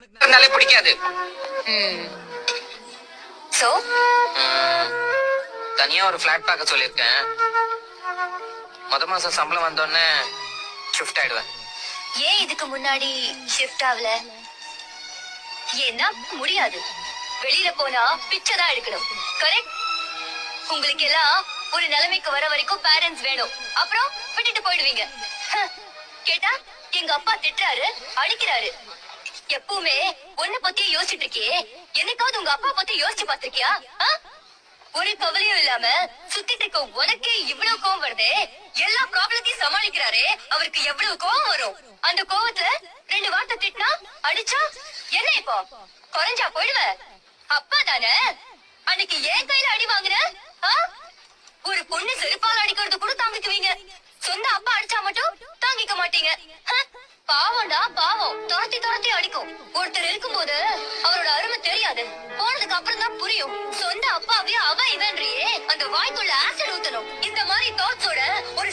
இருந்தாலே பிடிக்காது. சோ தனியா ஒரு பிளாட் பார்க்க சொல்லிருக்கேன். மாசம் சம்பளம் வந்தோடனே ஷிஃப்ட் ஆயிடுவேன். ஏன் இதுக்கு முன்னாடி ஷிஃப்ட் ஆகல? ஏன்னா முடியாது. வெளியில போனா பிச்சைதான் எடுக்கணும். கரெக்ட்? உங்களுக்கு எல்லாம் ஒரு நிலைமைக்கு வர வரைக்கும் பேரண்ட்ஸ் வேணும். அப்புறம் விட்டுட்டு போயிடுவீங்க. கேட்டா எங்க அப்பா திட்டுறாரு, அடிக்கிறாரு. எப்பவுமே உன்னை பத்தியே யோசிச்சுட்டு இருக்கியே, என்னைக்காவது உங்க அப்பா பத்தி யோசிச்சு பாத்திருக்கியா? ஒரு கவலையும் இல்லாம சுத்திட்டு இருக்க உனக்கே இவ்வளவு கோவம் வருதே. எல்லா ப்ராப்ளத்தையும் சமாளிக்கிறாரே, அவருக்கு எவ்வளவு கோவம் வரும். அந்த கோவத்துல 2 வார்த்தை திட்டினா, அடிச்சா என்ன இப்போ குறைஞ்சா போயிடுவ? அப்பா தானே. அன்னைக்கு ஏன் கையில அடி வாங்குற? ஒரு பொண்ணு செருப்பால் அடிக்கிறது கூட தாங்கிக்குவீங்க. சொந்த அப்பா அடிச்சா மட்டும் தாங்கிக்க மாட்டீங்க. பாவம்டா பாவம், துரத்தி துரத்தி அடிக்கும். ஒருத்தர் இருக்கும் போது அவரோட அருமை தெரியாது, போனதுக்கு அப்புறம் தான் புரியும். சொந்த அப்பாவே அவ இவன்றியே அந்த வாய்க்குள்ள ஆசிட் ஊத்தணும். இந்த மாதிரி தாட்ஸோட ஒரு